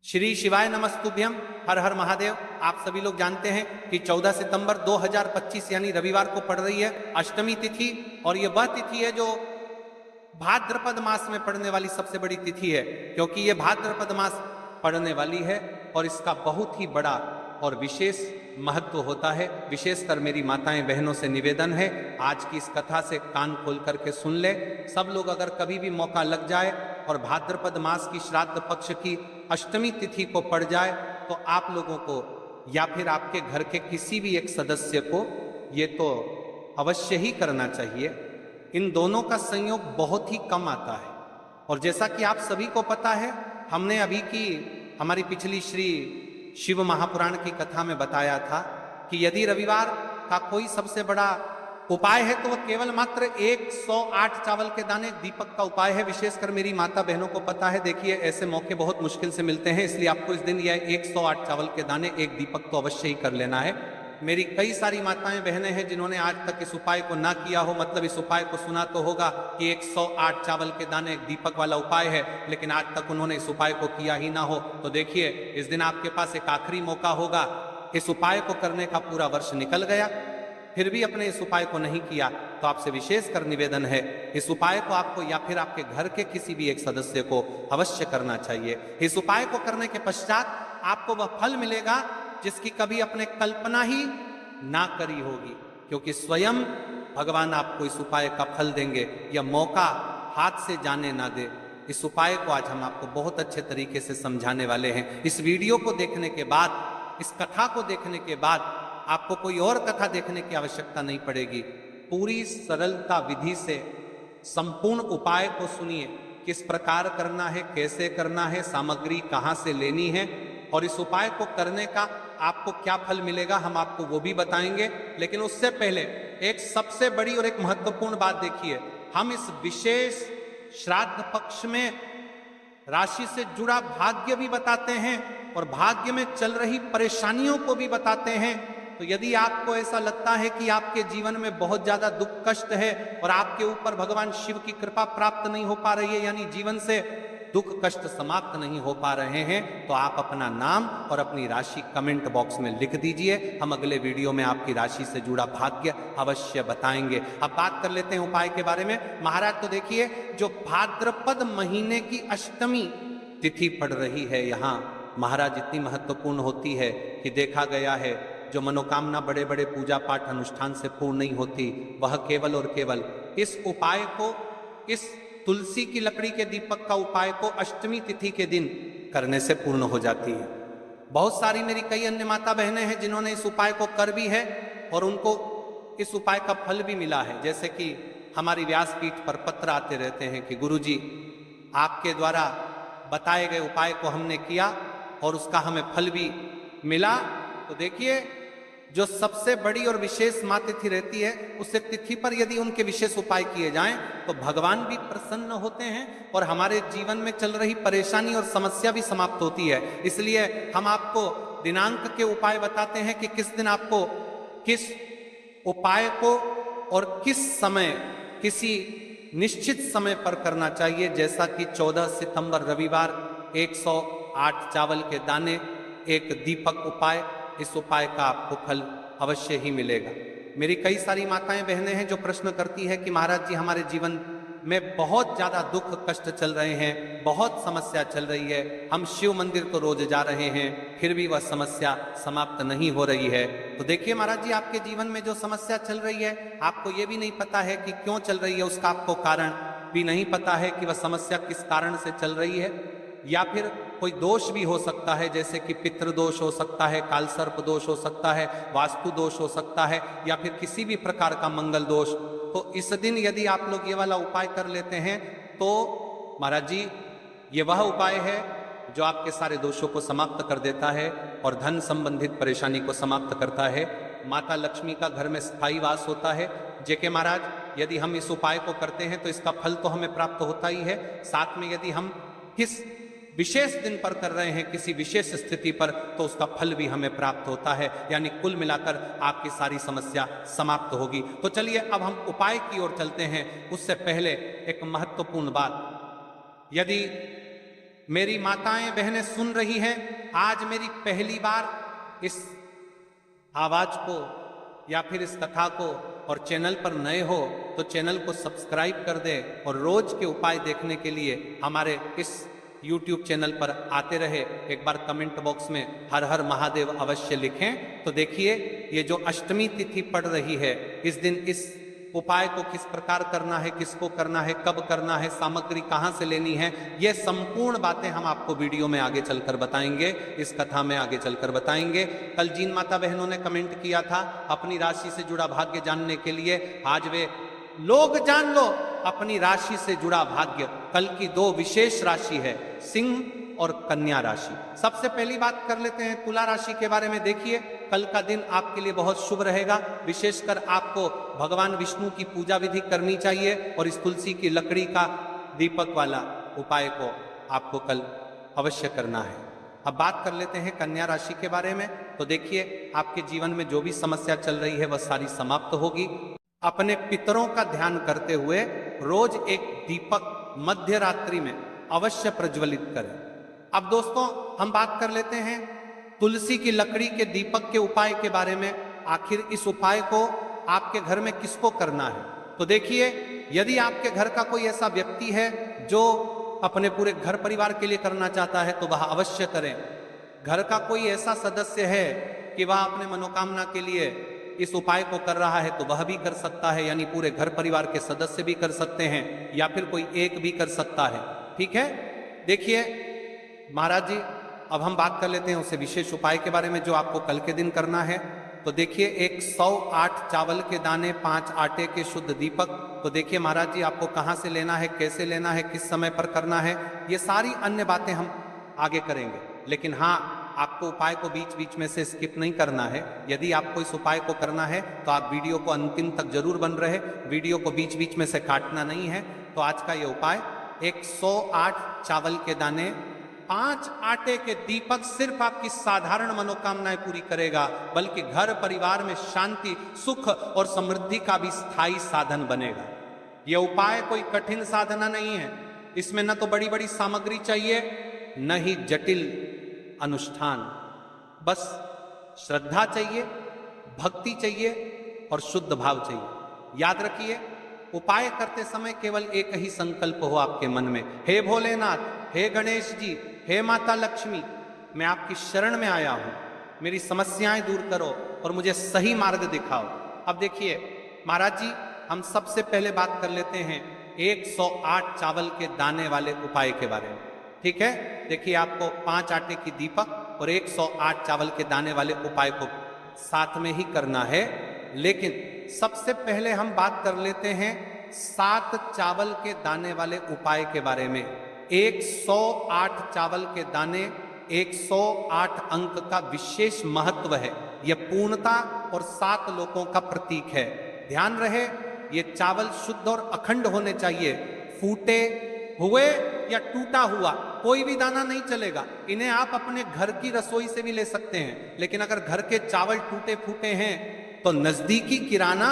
श्री शिवाय नमस्तुभ्यम। हर हर महादेव। आप सभी लोग जानते हैं कि 14 सितंबर 2025 यानी रविवार को पड़ रही है अष्टमी तिथि, और ये वह तिथि है जो भाद्रपद मास में पड़ने वाली सबसे बड़ी तिथि है, क्योंकि ये भाद्रपद मास पड़ने वाली है और इसका बहुत ही बड़ा और विशेष महत्व होता है। विशेषकर मेरी माताएं बहनों से निवेदन है, आज की इस कथा से कान खोल करके सुन ले। सब लोग अगर कभी भी मौका लग जाए और भाद्रपद मास की श्राद्ध पक्ष की अष्टमी तिथि को पड़ जाए तो आप लोगों को या फिर आपके घर के किसी भी एक सदस्य को ये तो अवश्य ही करना चाहिए। इन दोनों का संयोग बहुत ही कम आता है, और जैसा कि आप सभी को पता है, हमने अभी की हमारी पिछली श्री शिव महापुराण की कथा में बताया था कि यदि रविवार का कोई सबसे बड़ा उपाय है तो वह केवल मात्र 108 चावल के दाने दीपक का उपाय है। विशेषकर मेरी माता बहनों को पता है, देखिए ऐसे मौके बहुत मुश्किल से मिलते हैं, इसलिए आपको इस दिन यह 108 चावल के दाने एक दीपक तो अवश्य ही कर लेना है। मेरी कई सारी माताएं बहनें हैं जिन्होंने आज तक इस उपाय को ना किया हो, मतलब इस उपाय को सुना तो होगा कि 108 चावल के दाने एक दीपक वाला उपाय है, लेकिन आज तक उन्होंने इस उपाय को किया ही ना हो। तो देखिए इस दिन आपके पास एक आखिरी मौका होगा। इस उपाय को करने का पूरा वर्ष निकल गया, फिर भी अपने इस उपाय को नहीं किया, तो आपसे विशेष कर निवेदन है, इस उपाय को आपको या फिर आपके घर के किसी भी एक सदस्य को अवश्य करना चाहिए। इस उपाय को करने के पश्चात आपको वह फल मिलेगा जिसकी कभी अपने कल्पना ही ना करी होगी, क्योंकि स्वयं भगवान आपको इस उपाय का फल देंगे। यह मौका हाथ से जाने ना दे। इस उपाय को आज हम आपको बहुत अच्छे तरीके से समझाने वाले हैं। इस वीडियो को देखने के बाद, इस कथा को देखने के बाद आपको कोई और कथा देखने की आवश्यकता नहीं पड़ेगी। पूरी सरलता विधि से संपूर्ण उपाय को सुनिए, किस प्रकार करना है, कैसे करना है, सामग्री कहाँ से लेनी है, और इस उपाय को करने का आपको क्या फल मिलेगा हम आपको वो भी बताएंगे। लेकिन उससे पहले एक सबसे बड़ी और एक महत्वपूर्ण बात देखिए, हम इस विशेष श्राद्ध पक्ष में राशि से जुड़ा भाग्य भी बताते हैं और भाग्य में चल रही परेशानियों को भी बताते हैं। तो यदि आपको ऐसा लगता है कि आपके जीवन में बहुत ज्यादा दुख कष्ट है और आपके ऊपर भगवान शिव की कृपा प्राप्त नहीं हो पा रही है, यानी जीवन से दुख कष्ट समाप्त नहीं हो पा रहे हैं, तो आप अपना नाम और अपनी राशि कमेंट बॉक्स में लिख दीजिए। हम अगले वीडियो में आपकी राशि से जुड़ा भाग्य अवश्य बताएंगे। अब बात कर लेते हैं उपाय के बारे में। महाराज तो देखिए, जो भाद्रपद महीने की अष्टमी तिथि पड़ रही है यहाँ, महाराज इतनी महत्वपूर्ण होती है कि देखा गया है जो मनोकामना बड़े बड़े पूजा पाठ अनुष्ठान से पूर्ण नहीं होती, वह केवल और केवल इस उपाय को, इस तुलसी की लकड़ी के दीपक का उपाय को अष्टमी तिथि के दिन करने से पूर्ण हो जाती है। बहुत सारी मेरी कई अन्य माता बहनें हैं जिन्होंने इस उपाय को कर भी है और उनको इस उपाय का फल भी मिला है। जैसे कि हमारी व्यासपीठ पर पत्र आते रहते हैं कि गुरुजी, आपके द्वारा बताए गए उपाय को हमने किया और उसका हमें फल भी मिला। तो देखिए, जो सबसे बड़ी और विशेष माँ तिथि रहती है, उस तिथि पर यदि उनके विशेष उपाय किए जाएं तो भगवान भी प्रसन्न होते हैं और हमारे जीवन में चल रही परेशानी और समस्या भी समाप्त होती है। इसलिए हम आपको दिनांक के उपाय बताते हैं कि किस दिन आपको किस उपाय को और किस समय, किसी निश्चित समय पर करना चाहिए। जैसा कि 14 सितंबर रविवार 108 चावल के दाने एक दीपक उपाय, इस उपाय का आपको फल अवश्य ही मिलेगा। मेरी कई सारी माताएं बहनें हैं जो प्रश्न करती है कि महाराज जी, हमारे जीवन में बहुत ज्यादा दुख कष्ट चल रहे हैं, बहुत समस्या चल रही है, हम शिव मंदिर तो रोज जा रहे हैं, फिर भी वह समस्या समाप्त नहीं हो रही है। तो देखिए महाराज जी, आपके जीवन में जो समस्या चल रही है, आपको ये भी नहीं पता है कि क्यों चल रही है, उसका आपको कारण भी नहीं पता है कि वह समस्या किस कारण से चल रही है, या फिर कोई दोष भी हो सकता है, जैसे कि पितृदोष हो सकता है, कालसर्प दोष हो सकता है, वास्तु दोष हो सकता है, या फिर किसी भी प्रकार का मंगल दोष। तो इस दिन यदि आप लोग ये वाला उपाय कर लेते हैं तो महाराज जी, ये वह उपाय है जो आपके सारे दोषों को समाप्त कर देता है और धन संबंधित परेशानी को समाप्त करता है। माता लक्ष्मी का घर में स्थायी वास होता है। जेके महाराज, यदि हम इस उपाय को करते हैं तो इसका फल तो हमें प्राप्त होता ही है, साथ में यदि हम किस विशेष दिन पर कर रहे हैं, किसी विशेष स्थिति पर, तो उसका फल भी हमें प्राप्त होता है। यानी कुल मिलाकर आपकी सारी समस्या समाप्त होगी। तो चलिए अब हम उपाय की ओर चलते हैं। उससे पहले एक महत्वपूर्ण बात, यदि मेरी माताएं बहनें सुन रही हैं, आज मेरी पहली बार इस आवाज को या फिर इस कथा को और चैनल पर नए हो तो चैनल को सब्सक्राइब कर दे और रोज के उपाय देखने के लिए हमारे इस YouTube चैनल पर आते रहे। एक बार कमेंट बॉक्स में हर हर महादेव अवश्य लिखें। तो देखिए, ये जो अष्टमी तिथि पड़ रही है, इस दिन इस उपाय को किस प्रकार करना है, किसको करना है, कब करना है, सामग्री कहाँ से लेनी है, ये संपूर्ण बातें हम आपको वीडियो में आगे चलकर बताएंगे, इस कथा में आगे चलकर बताएंगे। कल जिन माता बहनों ने कमेंट किया था अपनी राशि से जुड़ा भाग्य जानने के लिए, आज वे लोग जान लो अपनी राशि से जुड़ा भाग्य। कल की दो विशेष राशि है, सिंह और कन्या राशि। सबसे पहली बात कर लेते हैं तुला राशि के बारे में। देखिए, कल का दिन आपके लिए बहुत शुभ रहेगा। विशेषकर आपको भगवान विष्णु की पूजा विधि करनी चाहिए और इस तुलसी की लकड़ी का दीपक वाला उपाय को आपको कल अवश्य करना है। अब बात कर लेते हैं कन्या राशि के बारे में। तो देखिए, आपके जीवन में जो भी समस्या चल रही है वह सारी समाप्त होगी। अपने पितरों का ध्यान करते हुए रोज एक दीपक मध्य रात्रि में अवश्य प्रज्वलित करें। अब दोस्तों, हम बात कर लेते हैं तुलसी की लकड़ी के दीपक के उपाय के बारे में। आखिर इस उपाय को आपके घर में किसको करना है? तो देखिए, यदि आपके घर का कोई ऐसा व्यक्ति है जो अपने पूरे घर परिवार के लिए करना चाहता है तो वह अवश्य करें। घर का कोई ऐसा सदस्य है कि वह अपने मनोकामना के लिए इस उपाय को कर रहा है तो वह भी कर सकता है, यानी पूरे घर परिवार के सदस्य भी कर सकते हैं या फिर कोई एक भी कर सकता है। ठीक है, देखिए महाराज जी, अब हम बात कर लेते हैं उसे विशेष उपाय के बारे में जो आपको कल के दिन करना है। तो देखिए, 108 चावल के दाने, 5 आटे के शुद्ध दीपक। तो देखिए महाराज जी, आपको कहाँ से लेना है, कैसे लेना है, किस समय पर करना है, ये सारी अन्य बातें हम आगे करेंगे। लेकिन हाँ, आपको उपाय को बीच बीच में से स्किप नहीं करना है। यदि आपको इस उपाय को करना है तो आप वीडियो को अंतिम तक जरूर बन रहे, वीडियो को बीच बीच में से काटना नहीं है। तो आज का ये उपाय 108 चावल के दाने, 5 आटे के दीपक सिर्फ आपकी साधारण मनोकामनाएं पूरी करेगा, बल्कि घर परिवार में शांति, सुख और समृद्धि का भी स्थायी साधन बनेगा। यह उपाय कोई कठिन साधना नहीं है। इसमें न तो बड़ी बड़ी सामग्री चाहिए, न ही जटिल अनुष्ठान। बस श्रद्धा चाहिए, भक्ति चाहिए और शुद्ध भाव चाहिए। याद रखिए, उपाय करते समय केवल एक ही संकल्प हो आपके मन में, हे भोलेनाथ, हे गणेश जी, हे माता लक्ष्मी, मैं आपकी शरण में आया हूं, मेरी समस्याएं दूर करो और मुझे सही मार्ग दिखाओ। अब देखिए महाराज जी, हम सबसे पहले बात कर लेते हैं 108 चावल के दाने वाले उपाय के बारे में। ठीक है, देखिए आपको 5 आटे की दीपक और 108 चावल के दाने वाले उपाय को साथ में ही करना है। लेकिन सबसे पहले हम बात कर लेते हैं 7 चावल के दाने वाले उपाय के बारे में। 108 चावल के दाने, 108 अंक का विशेष महत्व है। यह पूर्णता और 7 लोकों का प्रतीक है। ध्यान रहे, ये चावल शुद्ध और अखंड होने चाहिए। फूटे हुए या टूटा हुआ कोई भी दाना नहीं चलेगा। इन्हें आप अपने घर की रसोई से भी ले सकते हैं। लेकिन अगर घर के चावल टूटे फूटे हैं तो नजदीकी किराना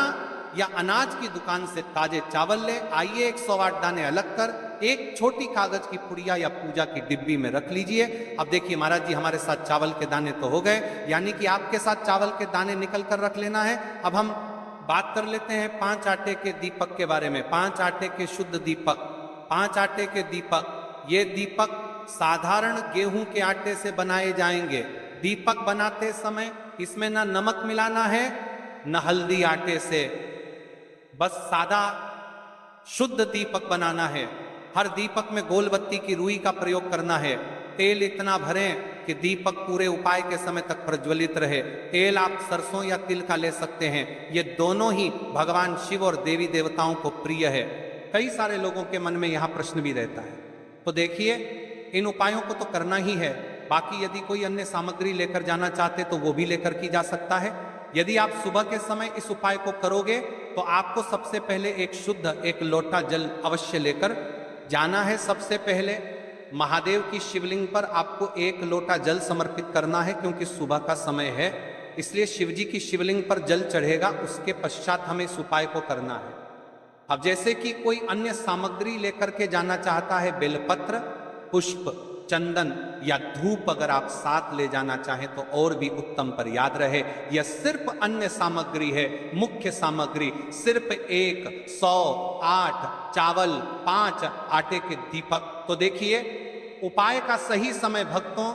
या अनाज की दुकान से ताजे चावल ले आइए, 108 दाने अलग कर एक छोटी कागज की पुड़िया या पूजा की डिब्बी में रख लीजिए। अब देखिए महाराज जी, हमारे साथ चावल के दाने तो हो गए, यानी कि आपके साथ चावल के दाने निकल कर रख लेना है। अब हम बात कर लेते हैं 5 आटे के दीपक के बारे में। 5 आटे के शुद्ध दीपक, 5 आटे के दीपक, ये दीपक साधारण गेहूं के आटे से बनाए जाएंगे। दीपक बनाते समय इसमें न नमक मिलाना है न हल्दी आटे से, बस सादा शुद्ध दीपक बनाना है। हर दीपक में गोल बत्ती की रुई का प्रयोग करना है। तेल इतना भरें कि दीपक पूरे उपाय के समय तक प्रज्वलित रहे। तेल आप सरसों या तिल का ले सकते हैं, ये दोनों ही भगवान शिव और देवी देवताओं को प्रिय है। कई सारे लोगों के मन में यहां प्रश्न भी रहता है। तो देखिए, इन उपायों को तो करना ही है, बाकी यदि कोई अन्य सामग्री लेकर जाना चाहते तो वो भी लेकर की जा सकता है। यदि आप सुबह के समय इस उपाय को करोगे तो आपको सबसे पहले एक शुद्ध 1 लोटा जल अवश्य लेकर जाना है। सबसे पहले महादेव की शिवलिंग पर आपको 1 लोटा जल समर्पित करना है, क्योंकि सुबह का समय है, इसलिए शिवजी की शिवलिंग पर जल चढ़ेगा। उसके पश्चात हमें इस उपाय को करना है। अब जैसे कि कोई अन्य सामग्री लेकर के जाना चाहता है, बेलपत्र, पुष्प, चंदन या धूप अगर आप साथ ले जाना चाहें तो और भी उत्तम, पर याद रहे यह सिर्फ अन्य सामग्री है। मुख्य सामग्री सिर्फ 1, 100, 8 चावल, 5 आटे के दीपक। तो देखिए, उपाय का सही समय भक्तों,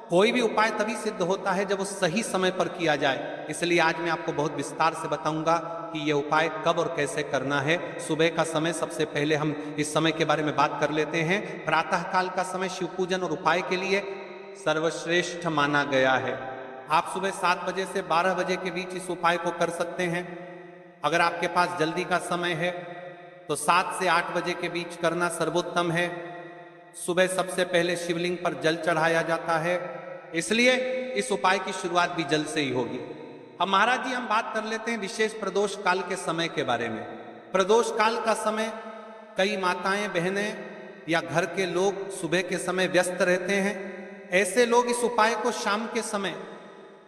कोई भी उपाय तभी सिद्ध होता है जब वो सही समय पर किया जाए। इसलिए आज मैं आपको बहुत विस्तार से बताऊंगा कि ये उपाय कब और कैसे करना है। सुबह का समय, सबसे पहले हम इस समय के बारे में बात कर लेते हैं। प्रातः काल का समय शिव पूजन और उपाय के लिए सर्वश्रेष्ठ माना गया है। आप सुबह 7 बजे से 12 बजे के बीच इस उपाय को कर सकते हैं। अगर आपके पास जल्दी का समय है तो 7 से 8 बजे के बीच करना सर्वोत्तम है। सुबह सबसे पहले शिवलिंग पर जल चढ़ाया जाता है, इसलिए इस उपाय की शुरुआत भी जल से ही होगी। अब महाराज जी, हम बात कर लेते हैं विशेष प्रदोष काल के समय के बारे में। प्रदोष काल का समय कई माताएं बहनें या घर के लोग सुबह के समय व्यस्त रहते हैं। ऐसे लोग इस उपाय को शाम के समय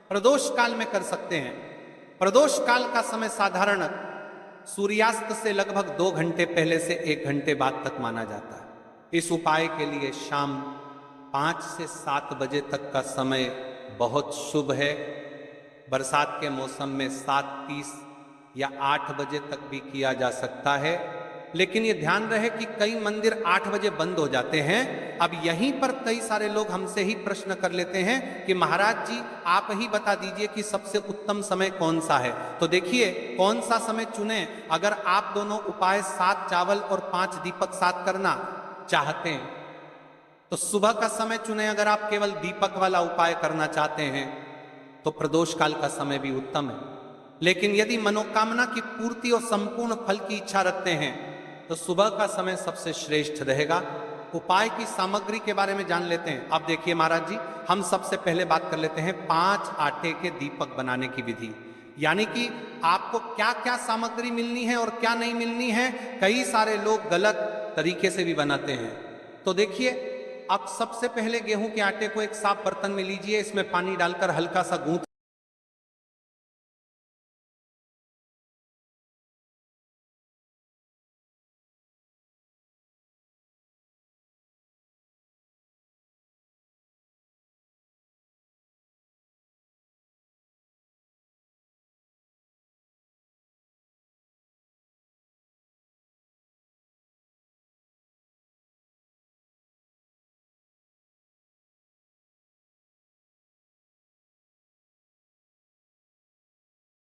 प्रदोष काल में कर सकते हैं। प्रदोष काल का समय साधारण सूर्यास्त से लगभग 2 घंटे पहले से 1 घंटे बाद तक माना जाता है। इस उपाय के लिए शाम 5 से 7 बजे तक का समय बहुत शुभ है। बरसात के मौसम में 7:30 या 8 बजे तक भी किया जा सकता है, लेकिन ये ध्यान रहे कि कई मंदिर 8 बजे बंद हो जाते हैं। अब यहीं पर कई सारे लोग हमसे ही प्रश्न कर लेते हैं कि महाराज जी, आप ही बता दीजिए कि सबसे उत्तम समय कौन सा है। तो देखिए, कौन सा समय चुने। अगर आप दोनों उपाय 7 चावल और 5 दीपक साथ करना चाहते हैं तो सुबह का समय चुने। अगर आप केवल दीपक वाला उपाय करना चाहते हैं तो प्रदोष काल का समय भी उत्तम है। लेकिन यदि मनोकामना की पूर्ति और संपूर्ण फल की इच्छा रखते हैं तो सुबह का समय सबसे श्रेष्ठ रहेगा। उपाय की सामग्री के बारे में जान लेते हैं। अब देखिए महाराज जी, हम सबसे पहले बात कर लेते हैं 5 आटे के दीपक बनाने की विधि, यानी कि आपको क्या क्या सामग्री मिलनी है और क्या नहीं मिलनी है। कई सारे लोग गलत तरीके से भी बनाते हैं। तो देखिए, आप सबसे पहले गेहूं के आटे को एक साफ बर्तन में लीजिए, इसमें पानी डालकर हल्का सा गूंथ